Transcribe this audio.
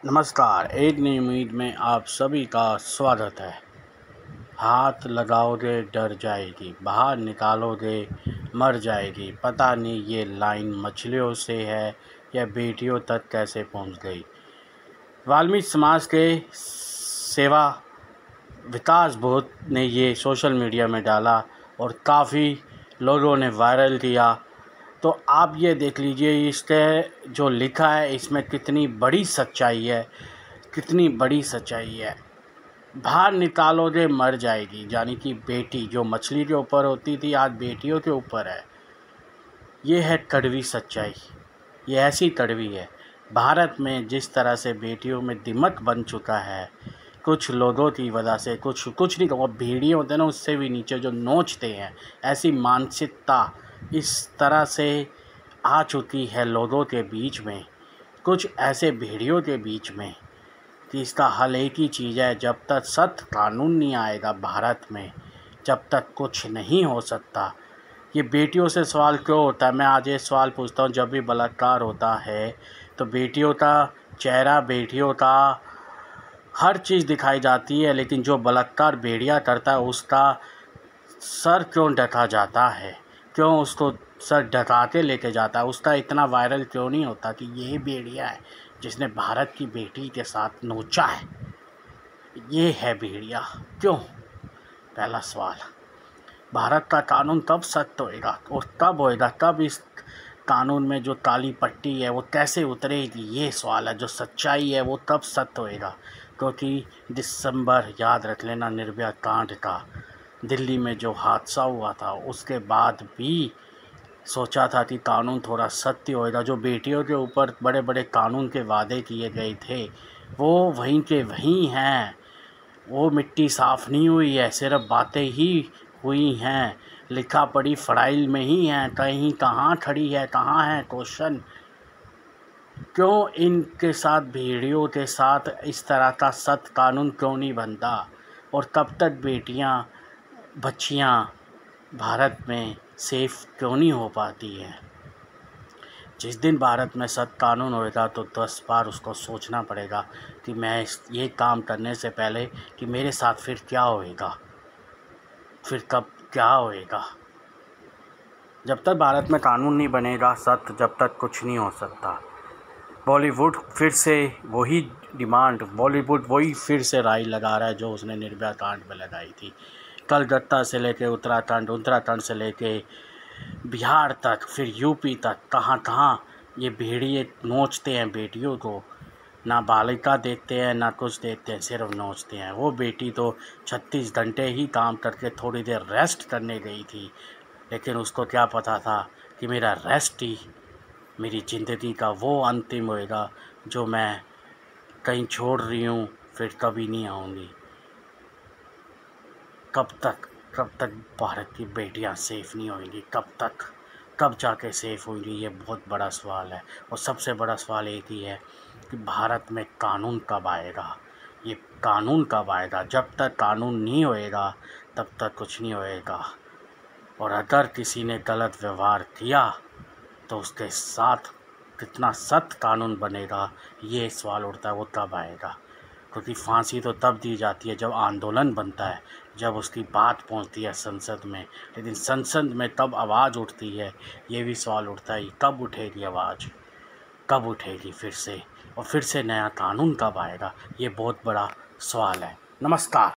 नमस्कार। एक नई उम्मीद में आप सभी का स्वागत है। हाथ लगाओगे डर जाएगी, बाहर निकालोगे मर जाएगी। पता नहीं ये लाइन मछलियों से है या बेटियों तक कैसे पहुंच गई। वाल्मीकि समाज के सेवा विकास बोध ने ये सोशल मीडिया में डाला और काफ़ी लोगों ने वायरल किया। तो आप ये देख लीजिए इसके जो लिखा है इसमें कितनी बड़ी सच्चाई है, कितनी बड़ी सच्चाई है। बाहर निकालोगे मर जाएगी, यानी कि बेटी जो मछली के ऊपर होती थी आज बेटियों के ऊपर है। ये है कड़वी सच्चाई, ये ऐसी कड़वी है। भारत में जिस तरह से बेटियों में दिमक बन चुका है कुछ लोगों की वजह से, कुछ नहीं कहूँगा, भेड़िए होते हैं ना, उससे भी नीचे जो नोचते हैं, ऐसी मानसिकता इस तरह से आ चुकी है लोगों के बीच में, कुछ ऐसे भेड़ियों के बीच में कि इसका हल एक ही चीज़ है। जब तक सख्त कानून नहीं आएगा भारत में, जब तक कुछ नहीं हो सकता। ये बेटियों से सवाल क्यों होता है, मैं आज ये सवाल पूछता हूँ। जब भी बलात्कार होता है तो बेटियों का चेहरा, बेटियों का हर चीज़ दिखाई जाती है, लेकिन जो बलात्कार भेड़िया करता है उसका सर क्यों ढका जाता है, क्यों उसको सर ढका के लेके जाता है, उसका इतना वायरल क्यों नहीं होता कि ये भेड़िया है जिसने भारत की बेटी के साथ नोचा है, ये है भेड़िया। क्यों? पहला सवाल। भारत का कानून कब सख्त होएगा और कब होएगा, कब इस कानून में जो काली पट्टी है वो कैसे उतरेगी, ये सवाल है। जो सच्चाई है वो कब सख्त होएगा, क्योंकि दिसंबर, याद रख लेना, निर्भया कांड का दिल्ली में जो हादसा हुआ था उसके बाद भी सोचा था कि कानून थोड़ा सख्त होएगा। जो बेटियों के ऊपर बड़े बड़े कानून के वादे किए गए थे वो वहीं के वहीं हैं, वो मिट्टी साफ़ नहीं हुई है, सिर्फ बातें ही हुई हैं, लिखा पढ़ी फाइल में ही हैं, कहीं कहाँ खड़ी है, कहाँ है क्वेश्चन। क्यों इनके साथ, भेड़ियों के साथ इस तरह का सख्त कानून क्यों नहीं बनता, और कब तक बेटियां, बच्चियां भारत में सेफ़ क्यों नहीं हो पाती हैं। जिस दिन भारत में सख्त कानून होएगा तो 10 बार उसको सोचना पड़ेगा कि मैं ये काम करने से पहले कि मेरे साथ फिर क्या होएगा, फिर कब क्या होएगा। जब तक भारत में कानून नहीं बनेगा सख्त, जब तक कुछ नहीं हो सकता। बॉलीवुड फिर से वही डिमांड, बॉलीवुड वही फिर से राय लगा रहा है जो उसने निर्भया कांड में लगाई थी। कलकत्ता से लेके उत्तराखंड से लेके बिहार तक, फिर यूपी तक, कहाँ कहाँ ये भेड़िए नोचते हैं बेटियों को। ना बालिका देखते हैं ना कुछ देखते हैं, सिर्फ नोचते हैं। वो बेटी तो 36 घंटे ही काम करके थोड़ी देर रेस्ट करने गई थी, लेकिन उसको क्या पता था कि मेरा रेस्ट ही मेरी ज़िंदगी का वो अंतिम होएगा जो मैं कहीं छोड़ रही हूँ, फिर कभी नहीं आऊँगी। कब तक भारत की बेटियां सेफ़ नहीं होंगी, कब जाके सेफ़ होंगी, ये बहुत बड़ा सवाल है। और सबसे बड़ा सवाल एक ही है कि भारत में कानून कब आएगा, ये कानून कब आएगा। जब तक कानून नहीं होएगा तब तक कुछ नहीं होएगा। और अगर किसी ने गलत व्यवहार किया तो उसके साथ कितना सख्त कानून बनेगा, ये सवाल उठता है वो कब आएगा। क्योंकि फांसी तो तब दी जाती है जब आंदोलन बनता है, जब उसकी बात पहुंचती है संसद में, लेकिन संसद में तब आवाज़ उठती है, ये भी सवाल उठता है कब उठेगी आवाज़, कब उठेगी फिर से, और फिर से नया कानून कब आएगा, ये बहुत बड़ा सवाल है। नमस्कार।